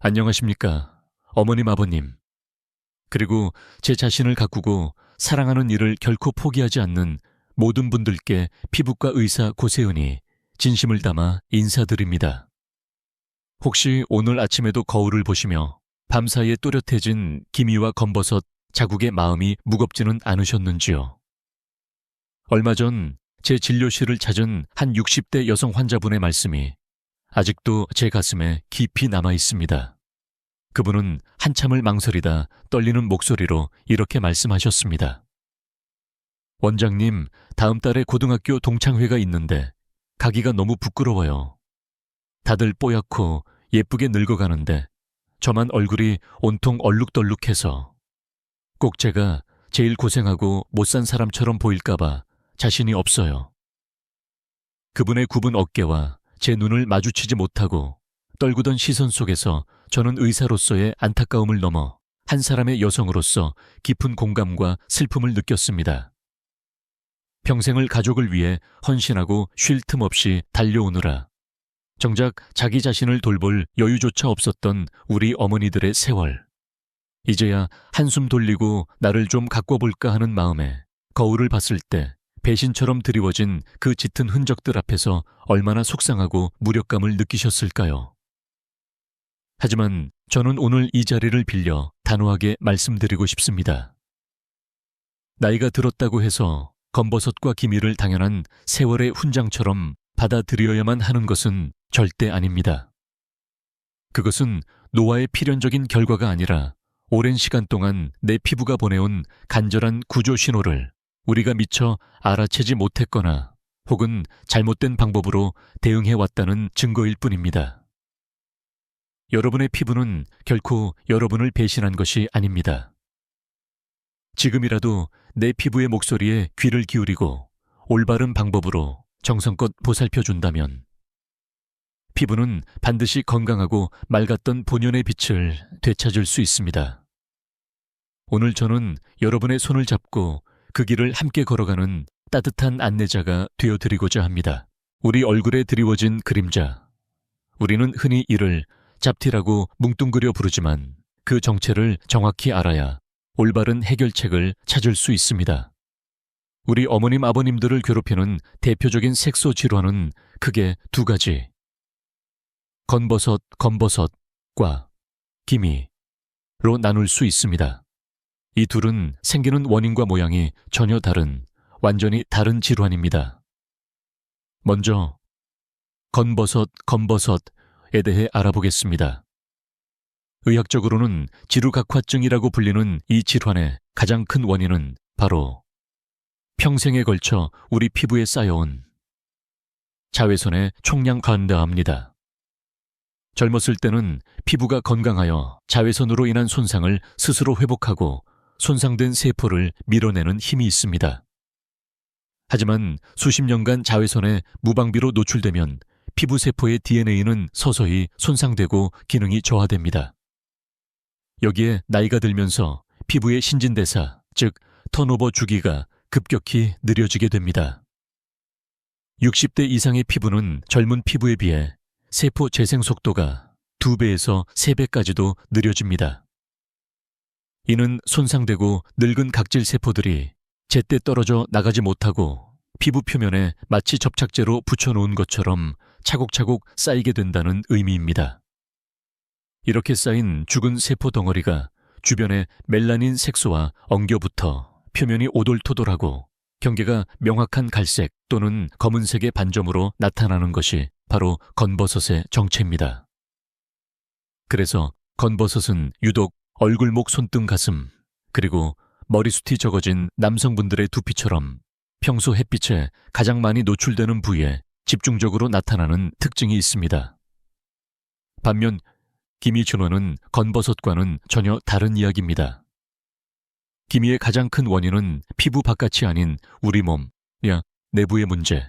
안녕하십니까. 어머님, 아버님. 그리고 제 자신을 가꾸고 사랑하는 일을 결코 포기하지 않는 모든 분들께 피부과 의사 고세은이 진심을 담아 인사드립니다. 혹시 오늘 아침에도 거울을 보시며 밤사이에 또렷해진 기미와 검버섯 자국의 마음이 무겁지는 않으셨는지요? 얼마 전 제 진료실을 찾은 한 60대 여성 환자분의 말씀이 아직도 제 가슴에 깊이 남아 있습니다. 그분은 한참을 망설이다 떨리는 목소리로 이렇게 말씀하셨습니다. 원장님, 다음 달에 고등학교 동창회가 있는데 가기가 너무 부끄러워요. 다들 뽀얗고 예쁘게 늙어가는데 저만 얼굴이 온통 얼룩덜룩해서 꼭 제가 제일 고생하고 못 산 사람처럼 보일까봐 자신이 없어요. 그분의 굽은 어깨와 제 눈을 마주치지 못하고 떨구던 시선 속에서 저는 의사로서의 안타까움을 넘어 한 사람의 여성으로서 깊은 공감과 슬픔을 느꼈습니다. 평생을 가족을 위해 헌신하고 쉴 틈 없이 달려오느라 정작 자기 자신을 돌볼 여유조차 없었던 우리 어머니들의 세월. 이제야 한숨 돌리고 나를 좀 가꿔볼까 하는 마음에 거울을 봤을 때 배신처럼 드리워진 그 짙은 흔적들 앞에서 얼마나 속상하고 무력감을 느끼셨을까요? 하지만 저는 오늘 이 자리를 빌려 단호하게 말씀드리고 싶습니다. 나이가 들었다고 해서 검버섯과 기미를 당연한 세월의 훈장처럼 받아들여야만 하는 것은 절대 아닙니다. 그것은 노화의 필연적인 결과가 아니라 오랜 시간 동안 내 피부가 보내온 간절한 구조 신호를 우리가 미처 알아채지 못했거나 혹은 잘못된 방법으로 대응해왔다는 증거일 뿐입니다. 여러분의 피부는 결코 여러분을 배신한 것이 아닙니다. 지금이라도 내 피부의 목소리에 귀를 기울이고 올바른 방법으로 정성껏 보살펴준다면 피부는 반드시 건강하고 맑았던 본연의 빛을 되찾을 수 있습니다. 오늘 저는 여러분의 손을 잡고 그 길을 함께 걸어가는 따뜻한 안내자가 되어드리고자 합니다. 우리 얼굴에 드리워진 그림자. 우리는 흔히 이를 잡티라고 뭉뚱그려 부르지만 그 정체를 정확히 알아야 올바른 해결책을 찾을 수 있습니다. 우리 어머님 아버님들을 괴롭히는 대표적인 색소 질환은 크게 두 가지. 검버섯과 기미로 나눌 수 있습니다. 이 둘은 생기는 원인과 모양이 전혀 다른, 완전히 다른 질환입니다. 먼저 검버섯에 대해 알아보겠습니다. 의학적으로는 지루각화증이라고 불리는 이 질환의 가장 큰 원인은 바로 평생에 걸쳐 우리 피부에 쌓여온 자외선의 총량 과다입니다. 젊었을 때는 피부가 건강하여 자외선으로 인한 손상을 스스로 회복하고 손상된 세포를 밀어내는 힘이 있습니다. 하지만 수십 년간 자외선에 무방비로 노출되면 피부 세포의 DNA는 서서히 손상되고 기능이 저하됩니다. 여기에 나이가 들면서 피부의 신진대사, 즉 턴오버 주기가 급격히 느려지게 됩니다. 60대 이상의 피부는 젊은 피부에 비해 세포 재생 속도가 2배에서 3배까지도 느려집니다. 이는 손상되고 늙은 각질 세포들이 제때 떨어져 나가지 못하고 피부 표면에 마치 접착제로 붙여놓은 것처럼 차곡차곡 쌓이게 된다는 의미입니다. 이렇게 쌓인 죽은 세포 덩어리가 주변에 멜라닌 색소와 엉겨붙어 표면이 오돌토돌하고 경계가 명확한 갈색 또는 검은색의 반점으로 나타나는 것이 바로 건버섯의 정체입니다. 그래서 건버섯은 유독 얼굴, 목, 손등, 가슴 그리고 머리숱이 적어진 남성분들의 두피처럼 평소 햇빛에 가장 많이 노출되는 부위에 집중적으로 나타나는 특징이 있습니다. 반면 기미 질환은 건버섯과는 전혀 다른 이야기입니다. 기미의 가장 큰 원인은 피부 바깥이 아닌 우리 몸, 내부의 문제,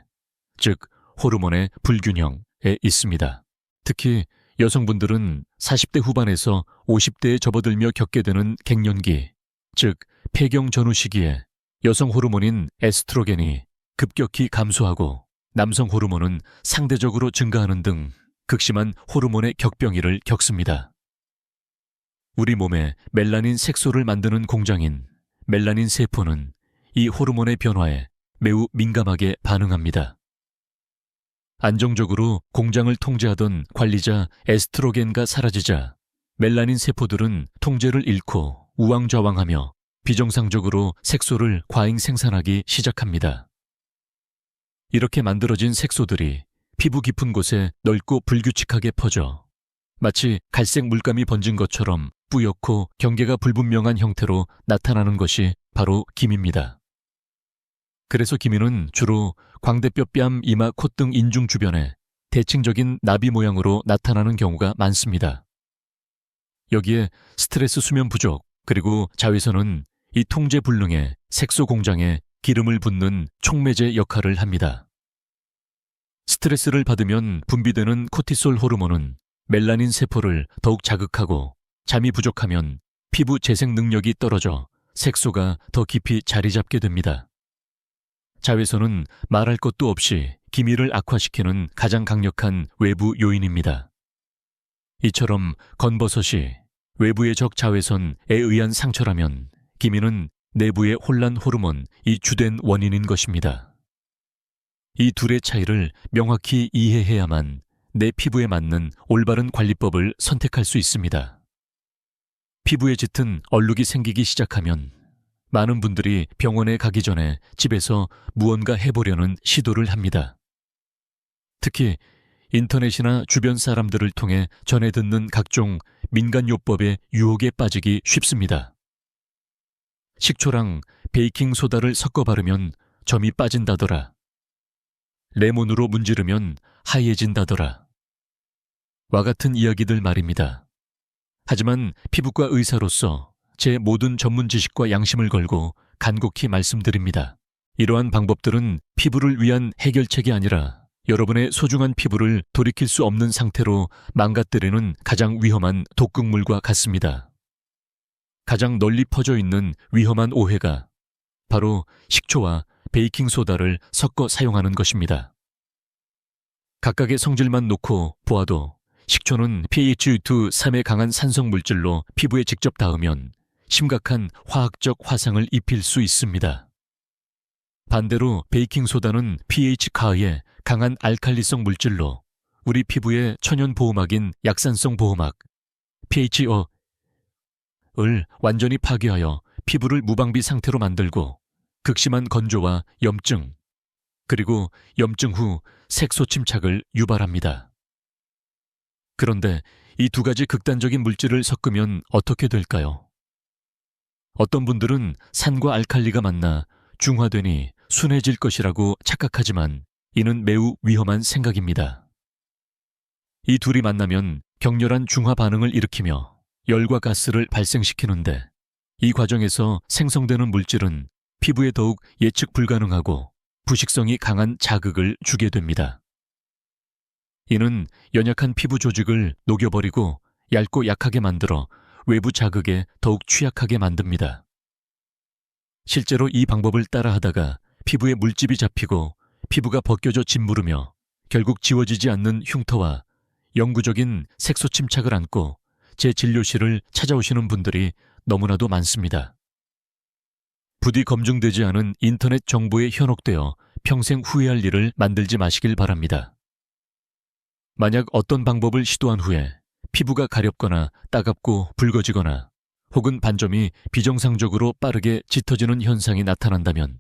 즉 호르몬의 불균형에 있습니다. 특히 여성분들은 40대 후반에서 50대에 접어들며 겪게 되는 갱년기, 즉 폐경 전후 시기에 여성 호르몬인 에스트로겐이 급격히 감소하고 남성 호르몬은 상대적으로 증가하는 등 극심한 호르몬의 격변기를 겪습니다. 우리 몸에 멜라닌 색소를 만드는 공장인 멜라닌 세포는 이 호르몬의 변화에 매우 민감하게 반응합니다. 안정적으로 공장을 통제하던 관리자 에스트로겐가 사라지자 멜라닌 세포들은 통제를 잃고 우왕좌왕하며 비정상적으로 색소를 과잉 생산하기 시작합니다. 이렇게 만들어진 색소들이 피부 깊은 곳에 넓고 불규칙하게 퍼져 마치 갈색 물감이 번진 것처럼 뿌옇고 경계가 불분명한 형태로 나타나는 것이 바로 기미입니다. 그래서 기미는 주로 광대뼈 뺨, 이마, 콧 등 인중 주변에 대칭적인 나비 모양으로 나타나는 경우가 많습니다. 여기에 스트레스 수면 부족, 그리고 자외선은 이 통제 불능의 색소 공장에 기름을 붓는 촉매제 역할을 합니다. 스트레스를 받으면 분비되는 코티솔 호르몬은 멜라닌 세포를 더욱 자극하고 잠이 부족하면 피부 재생 능력이 떨어져 색소가 더 깊이 자리 잡게 됩니다. 자외선은 말할 것도 없이 기미를 악화시키는 가장 강력한 외부 요인입니다. 이처럼 건버섯이 외부의 적 자외선에 의한 상처라면 기미는 내부의 혼란 호르몬, 이 주된 원인인 것입니다. 이 둘의 차이를 명확히 이해해야만 내 피부에 맞는 올바른 관리법을 선택할 수 있습니다. 피부에 짙은 얼룩이 생기기 시작하면 많은 분들이 병원에 가기 전에 집에서 무언가 해보려는 시도를 합니다. 특히 인터넷이나 주변 사람들을 통해 전해 듣는 각종 민간요법의 유혹에 빠지기 쉽습니다. 식초랑 베이킹소다를 섞어 바르면 점이 빠진다더라. 레몬으로 문지르면 하얘진다더라. 와 같은 이야기들 말입니다. 하지만 피부과 의사로서 제 모든 전문 지식과 양심을 걸고 간곡히 말씀드립니다. 이러한 방법들은 피부를 위한 해결책이 아니라 여러분의 소중한 피부를 돌이킬 수 없는 상태로 망가뜨리는 가장 위험한 독극물과 같습니다. 가장 널리 퍼져 있는 위험한 오해가 바로 식초와 베이킹소다를 섞어 사용하는 것입니다. 각각의 성질만 놓고 보아도 식초는 pH2, 3의 강한 산성 물질로 피부에 직접 닿으면 심각한 화학적 화상을 입힐 수 있습니다. 반대로 베이킹소다는 pH 가의 강한 알칼리성 물질로 우리 피부의 천연 보호막인 약산성 보호막 pH을 완전히 파괴하여 피부를 무방비 상태로 만들고 극심한 건조와 염증, 그리고 염증 후 색소 침착을 유발합니다. 그런데 이 두 가지 극단적인 물질을 섞으면 어떻게 될까요? 어떤 분들은 산과 알칼리가 만나 중화되니 순해질 것이라고 착각하지만 이는 매우 위험한 생각입니다. 이 둘이 만나면 격렬한 중화 반응을 일으키며 열과 가스를 발생시키는데 이 과정에서 생성되는 물질은 피부에 더욱 예측 불가능하고 부식성이 강한 자극을 주게 됩니다. 이는 연약한 피부 조직을 녹여버리고 얇고 약하게 만들어 외부 자극에 더욱 취약하게 만듭니다. 실제로 이 방법을 따라하다가 피부에 물집이 잡히고 피부가 벗겨져 짓무르며 결국 지워지지 않는 흉터와 영구적인 색소 침착을 안고 제 진료실을 찾아오시는 분들이 너무나도 많습니다. 부디 검증되지 않은 인터넷 정보에 현혹되어 평생 후회할 일을 만들지 마시길 바랍니다. 만약 어떤 방법을 시도한 후에 피부가 가렵거나 따갑고 붉어지거나 혹은 반점이 비정상적으로 빠르게 짙어지는 현상이 나타난다면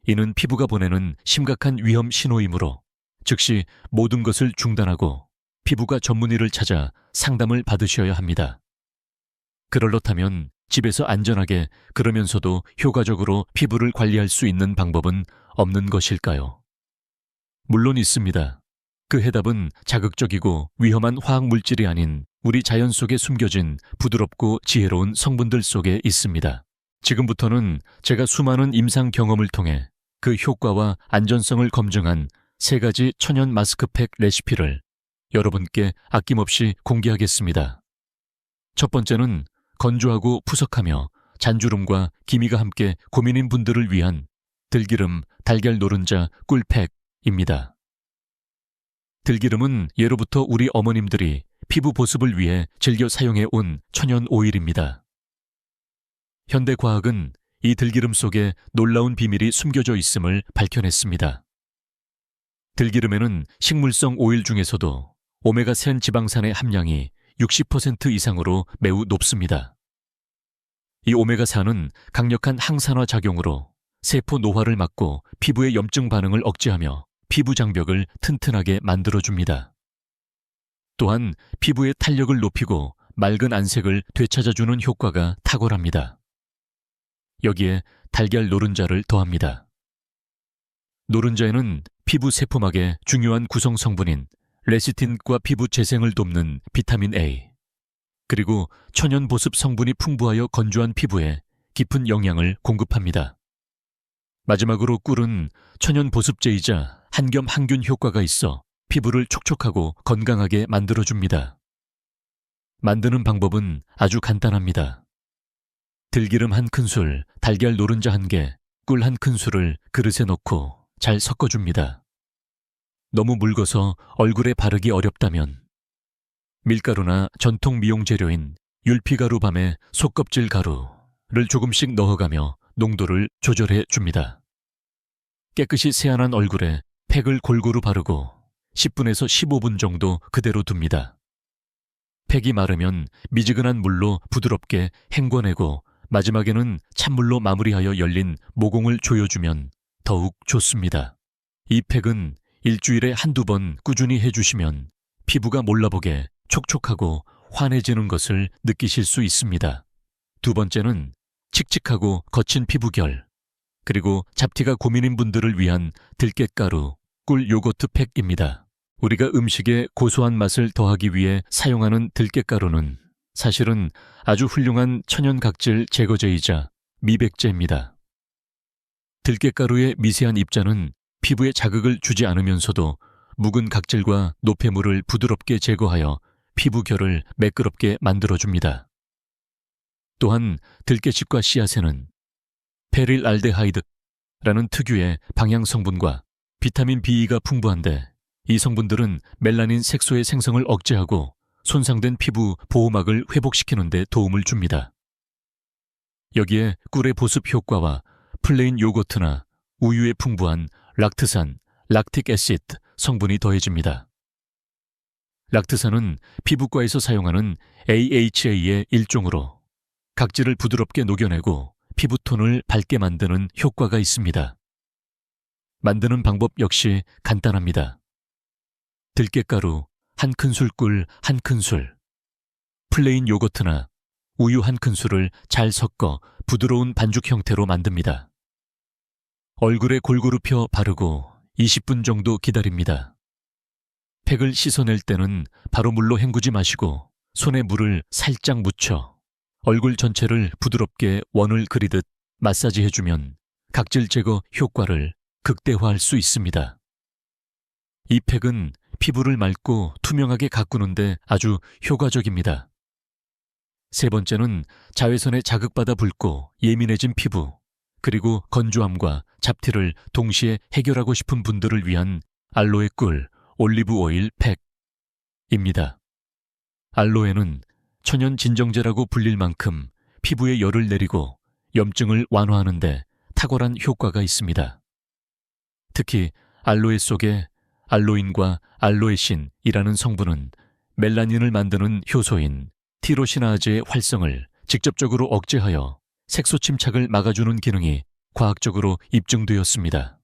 이는 피부가 보내는 심각한 위험 신호이므로 즉시 모든 것을 중단하고 피부과 전문의를 찾아 상담을 받으셔야 합니다. 그럴듯하면 집에서 안전하게 그러면서도 효과적으로 피부를 관리할 수 있는 방법은 없는 것일까요? 물론 있습니다. 그 해답은 자극적이고 위험한 화학물질이 아닌 우리 자연 속에 숨겨진 부드럽고 지혜로운 성분들 속에 있습니다. 지금부터는 제가 수많은 임상 경험을 통해 그 효과와 안전성을 검증한 3가지 천연 마스크팩 레시피를 여러분께 아낌없이 공개하겠습니다. 첫 번째는 건조하고 푸석하며 잔주름과 기미가 함께 고민인 분들을 위한 들기름, 달걀 노른자, 꿀팩입니다. 들기름은 예로부터 우리 어머님들이 피부 보습을 위해 즐겨 사용해 온 천연 오일입니다. 현대 과학은 이 들기름 속에 놀라운 비밀이 숨겨져 있음을 밝혀냈습니다. 들기름에는 식물성 오일 중에서도 오메가3 지방산의 함량이 60% 이상으로 매우 높습니다. 이 오메가4는 강력한 항산화 작용으로 세포 노화를 막고 피부의 염증 반응을 억제하며 피부 장벽을 튼튼하게 만들어줍니다. 또한 피부의 탄력을 높이고 맑은 안색을 되찾아주는 효과가 탁월합니다. 여기에 달걀 노른자를 더합니다. 노른자에는 피부 세포막의 중요한 구성 성분인 레시틴과 피부 재생을 돕는 비타민 A, 그리고 천연 보습 성분이 풍부하여 건조한 피부에 깊은 영양을 공급합니다. 마지막으로 꿀은 천연 보습제이자 한겸 항균 효과가 있어 피부를 촉촉하고 건강하게 만들어줍니다. 만드는 방법은 아주 간단합니다. 들기름 1큰술, 달걀 노른자 1개, 꿀 1큰술을 그릇에 넣고 잘 섞어줍니다. 너무 묽어서 얼굴에 바르기 어렵다면 밀가루나 전통 미용 재료인 율피가루 밤에 속껍질 가루를 조금씩 넣어가며 농도를 조절해 줍니다. 깨끗이 세안한 얼굴에 팩을 골고루 바르고 10분에서 15분 정도 그대로 둡니다. 팩이 마르면 미지근한 물로 부드럽게 헹궈내고 마지막에는 찬물로 마무리하여 열린 모공을 조여주면 더욱 좋습니다. 이 팩은 일주일에 한두 번 꾸준히 해주시면 피부가 몰라보게 촉촉하고 환해지는 것을 느끼실 수 있습니다. 두 번째는 칙칙하고 거친 피부결, 그리고 잡티가 고민인 분들을 위한 들깨가루, 꿀 요거트 팩입니다. 우리가 음식에 고소한 맛을 더하기 위해 사용하는 들깨가루는 사실은 아주 훌륭한 천연각질 제거제이자 미백제입니다. 들깨가루의 미세한 입자는 피부에 자극을 주지 않으면서도 묵은 각질과 노폐물을 부드럽게 제거하여 피부결을 매끄럽게 만들어줍니다. 또한 들깨즙과 씨앗에는 페릴알데하이드라는 특유의 방향 성분과 비타민 B가 풍부한데 이 성분들은 멜라닌 색소의 생성을 억제하고 손상된 피부 보호막을 회복시키는 데 도움을 줍니다. 여기에 꿀의 보습 효과와 플레인 요거트나 우유에 풍부한 락트산, 락틱 애시드 성분이 더해집니다. 락트산은 피부과에서 사용하는 AHA의 일종으로 각질을 부드럽게 녹여내고 피부톤을 밝게 만드는 효과가 있습니다. 만드는 방법 역시 간단합니다. 들깨가루 1큰술, 꿀 1큰술, 플레인 요거트나 우유 1큰술을 잘 섞어 부드러운 반죽 형태로 만듭니다. 얼굴에 골고루 펴 바르고 20분 정도 기다립니다. 팩을 씻어낼 때는 바로 물로 헹구지 마시고 손에 물을 살짝 묻혀 얼굴 전체를 부드럽게 원을 그리듯 마사지해주면 각질 제거 효과를 극대화할 수 있습니다. 이 팩은 피부를 맑고 투명하게 가꾸는데 아주 효과적입니다. 세 번째는 자외선에 자극받아 붉고 예민해진 피부, 그리고 건조함과 잡티를 동시에 해결하고 싶은 분들을 위한 알로에 꿀, 올리브 오일 팩입니다. 알로에는 천연 진정제라고 불릴 만큼 피부에 열을 내리고 염증을 완화하는 데 탁월한 효과가 있습니다. 특히 알로에 속에 알로인과 알로에신이라는 성분은 멜라닌을 만드는 효소인 티로시나아제의 활성을 직접적으로 억제하여 색소 침착을 막아주는 기능이 과학적으로 입증되었습니다.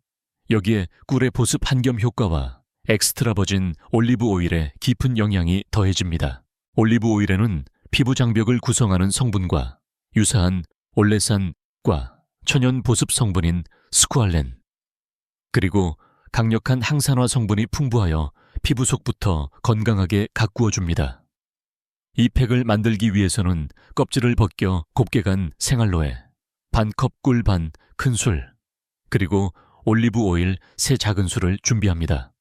여기에 꿀의 보습 한겸 효과와 엑스트라 버진 올리브 오일의 깊은 영양이 더해집니다. 올리브 오일에는 피부 장벽을 구성하는 성분과 유사한 올레산과 천연 보습 성분인 스쿠알렌, 그리고 강력한 항산화 성분이 풍부하여 피부 속부터 건강하게 가꾸어줍니다. 이 팩을 만들기 위해서는 껍질을 벗겨 곱게 간 생알로에, 반컵 꿀 반 큰술, 그리고 올리브 오일 3작은술을 준비합니다.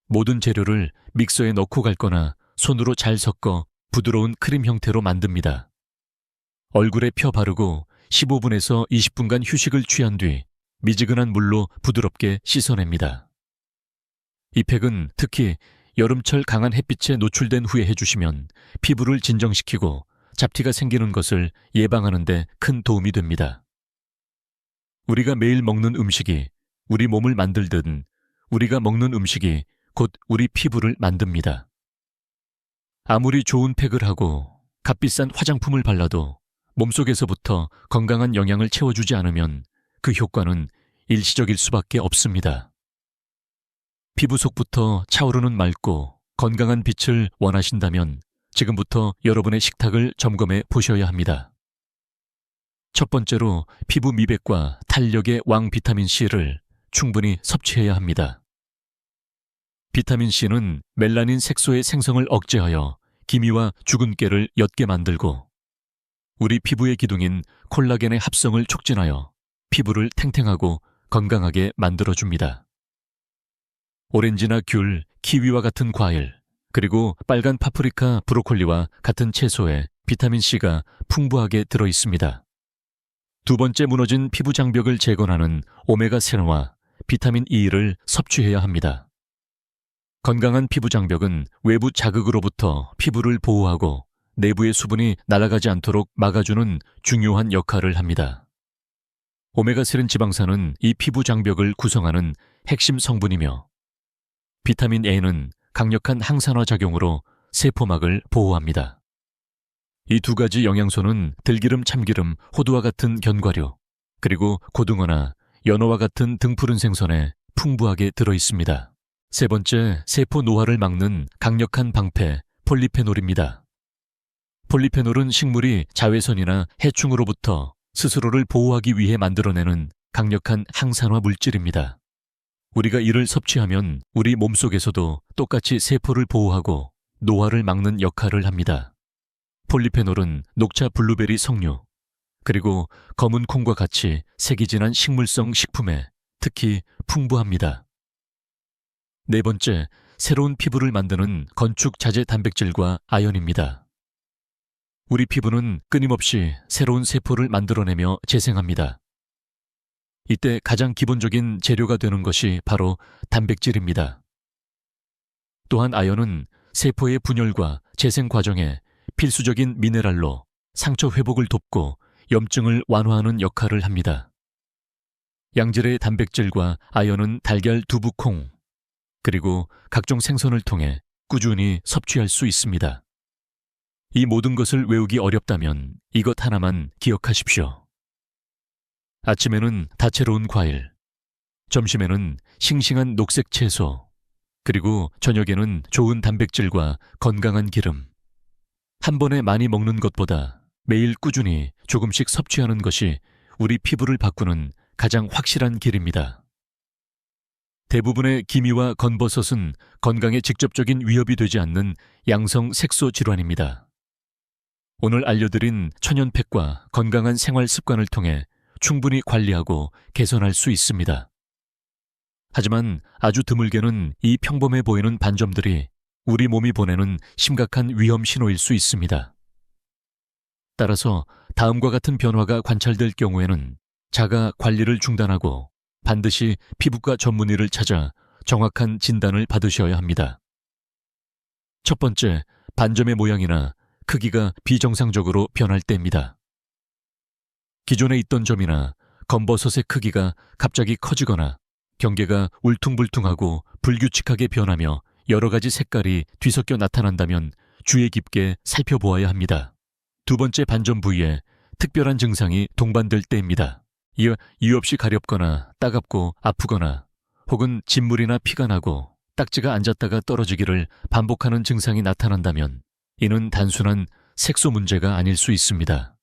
모든 재료를 믹서에 넣고 갈거나 손으로 잘 섞어 부드러운 크림 형태로 만듭니다. 얼굴에 펴 바르고 15분에서 20분간 휴식을 취한 뒤 미지근한 물로 부드럽게 씻어냅니다. 이 팩은 특히 여름철 강한 햇빛에 노출된 후에 해주시면 피부를 진정시키고 잡티가 생기는 것을 예방하는 데 큰 도움이 됩니다. 우리가 매일 먹는 음식이 우리 몸을 만들듯 우리가 먹는 음식이 곧 우리 피부를 만듭니다. 아무리 좋은 팩을 하고 값비싼 화장품을 발라도 몸속에서부터 건강한 영양을 채워주지 않으면 그 효과는 일시적일 수밖에 없습니다. 피부 속부터 차오르는 맑고 건강한 빛을 원하신다면 지금부터 여러분의 식탁을 점검해 보셔야 합니다. 첫 번째로 피부 미백과 탄력의 왕 비타민C를 충분히 섭취해야 합니다. 비타민C는 멜라닌 색소의 생성을 억제하여 기미와 주근깨를 옅게 만들고 우리 피부의 기둥인 콜라겐의 합성을 촉진하여 피부를 탱탱하고 건강하게 만들어줍니다. 오렌지나 귤, 키위와 같은 과일, 그리고 빨간 파프리카, 브로콜리와 같은 채소에 비타민C가 풍부하게 들어있습니다. 두 번째, 무너진 피부 장벽을 재건하는 오메가3와 비타민 E를 섭취해야 합니다. 건강한 피부 장벽은 외부 자극으로부터 피부를 보호하고 내부의 수분이 날아가지 않도록 막아주는 중요한 역할을 합니다. 오메가3 지방산은 이 피부 장벽을 구성하는 핵심 성분이며 비타민 A는 강력한 항산화 작용으로 세포막을 보호합니다. 이 두 가지 영양소는 들기름, 참기름, 호두와 같은 견과류, 그리고 고등어나 연어와 같은 등푸른 생선에 풍부하게 들어있습니다. 세 번째, 세포 노화를 막는 강력한 방패, 폴리페놀입니다. 폴리페놀은 식물이 자외선이나 해충으로부터 스스로를 보호하기 위해 만들어내는 강력한 항산화 물질입니다. 우리가 이를 섭취하면 우리 몸속에서도 똑같이 세포를 보호하고 노화를 막는 역할을 합니다. 폴리페놀은 녹차 블루베리 석류, 그리고 검은 콩과 같이 색이 진한 식물성 식품에 특히 풍부합니다. 네 번째, 새로운 피부를 만드는 건축 자재 단백질과 아연입니다. 우리 피부는 끊임없이 새로운 세포를 만들어내며 재생합니다. 이때 가장 기본적인 재료가 되는 것이 바로 단백질입니다. 또한 아연은 세포의 분열과 재생 과정에 필수적인 미네랄로 상처 회복을 돕고 염증을 완화하는 역할을 합니다. 양질의 단백질과 아연은 달걀, 두부, 콩, 그리고 각종 생선을 통해 꾸준히 섭취할 수 있습니다. 이 모든 것을 외우기 어렵다면 이것 하나만 기억하십시오. 아침에는 다채로운 과일, 점심에는 싱싱한 녹색 채소, 그리고 저녁에는 좋은 단백질과 건강한 기름. 한 번에 많이 먹는 것보다 매일 꾸준히 조금씩 섭취하는 것이 우리 피부를 바꾸는 가장 확실한 길입니다. 대부분의 기미와 건버섯은 건강에 직접적인 위협이 되지 않는 양성 색소 질환입니다. 오늘 알려드린 천연팩과 건강한 생활 습관을 통해 충분히 관리하고 개선할 수 있습니다. 하지만 아주 드물게는 이 평범해 보이는 반점들이 우리 몸이 보내는 심각한 위험 신호일 수 있습니다. 따라서 다음과 같은 변화가 관찰될 경우에는 자가 관리를 중단하고 반드시 피부과 전문의를 찾아 정확한 진단을 받으셔야 합니다. 첫 번째, 반점의 모양이나 크기가 비정상적으로 변할 때입니다. 기존에 있던 점이나 검버섯의 크기가 갑자기 커지거나 경계가 울퉁불퉁하고 불규칙하게 변하며 여러 가지 색깔이 뒤섞여 나타난다면 주의 깊게 살펴보아야 합니다. 두 번째, 반점 부위에 특별한 증상이 동반될 때입니다. 이유 없이 가렵거나 따갑고 아프거나 혹은 진물이나 피가 나고 딱지가 앉았다가 떨어지기를 반복하는 증상이 나타난다면 이는 단순한 색소 문제가 아닐 수 있습니다.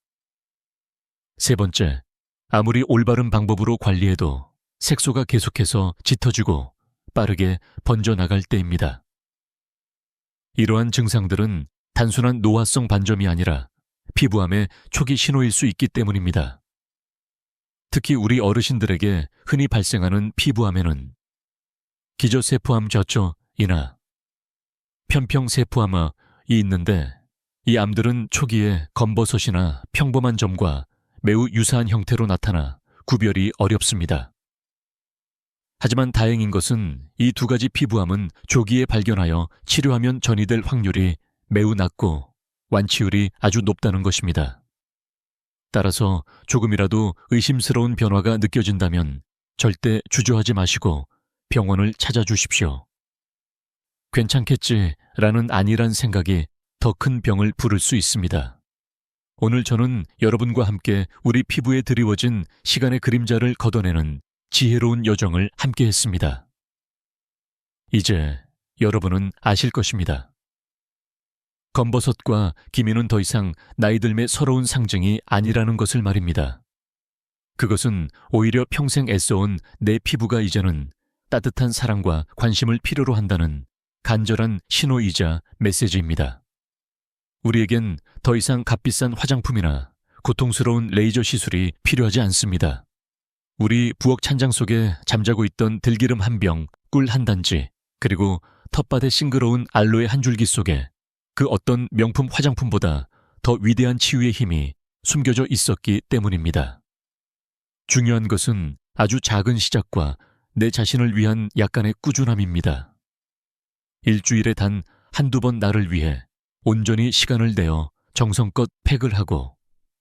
세 번째, 아무리 올바른 방법으로 관리해도 색소가 계속해서 짙어지고 빠르게 번져나갈 때입니다. 이러한 증상들은 단순한 노화성 반점이 아니라 피부암의 초기 신호일 수 있기 때문입니다. 특히 우리 어르신들에게 흔히 발생하는 피부암에는 기저세포암 저초이나 편평세포암이 있는데 이 암들은 초기에 검버섯이나 평범한 점과 매우 유사한 형태로 나타나 구별이 어렵습니다. 하지만 다행인 것은 이 두 가지 피부암은 조기에 발견하여 치료하면 전이될 확률이 매우 낮고 완치율이 아주 높다는 것입니다. 따라서 조금이라도 의심스러운 변화가 느껴진다면 절대 주저하지 마시고 병원을 찾아주십시오. 괜찮겠지라는 안일한 생각이 더 큰 병을 부를 수 있습니다. 오늘 저는 여러분과 함께 우리 피부에 드리워진 시간의 그림자를 걷어내는 지혜로운 여정을 함께 했습니다. 이제 여러분은 아실 것입니다. 검버섯과 기민은 더 이상 나이 들매 서러운 상징이 아니라는 것을 말입니다. 그것은 오히려 평생 애써온 내 피부가 이제는 따뜻한 사랑과 관심을 필요로 한다는 간절한 신호이자 메시지입니다. 우리에겐 더 이상 값비싼 화장품이나 고통스러운 레이저 시술이 필요하지 않습니다. 우리 부엌 찬장 속에 잠자고 있던 들기름 한 병, 꿀 한 단지, 그리고 텃밭의 싱그러운 알로에 한 줄기 속에 그 어떤 명품 화장품보다 더 위대한 치유의 힘이 숨겨져 있었기 때문입니다. 중요한 것은 아주 작은 시작과 내 자신을 위한 약간의 꾸준함입니다. 일주일에 단 한두 번 나를 위해 온전히 시간을 내어 정성껏 팩을 하고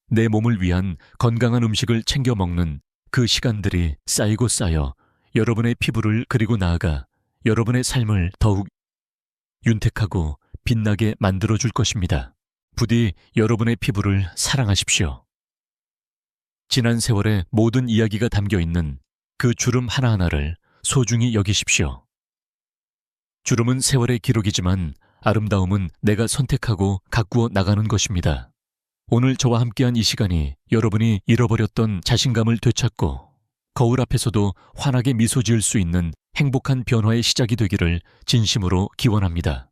내 몸을 위한 건강한 음식을 챙겨 먹는 그 시간들이 쌓이고 쌓여 여러분의 피부를 그리고 나아가 여러분의 삶을 더욱 윤택하고 빛나게 만들어줄 것입니다. 부디 여러분의 피부를 사랑하십시오. 지난 세월의 모든 이야기가 담겨있는 그 주름 하나하나를 소중히 여기십시오. 주름은 세월의 기록이지만 아름다움은 내가 선택하고 가꾸어 나가는 것입니다. 오늘 저와 함께한 이 시간이 여러분이 잃어버렸던 자신감을 되찾고 거울 앞에서도 환하게 미소 지을 수 있는 행복한 변화의 시작이 되기를 진심으로 기원합니다.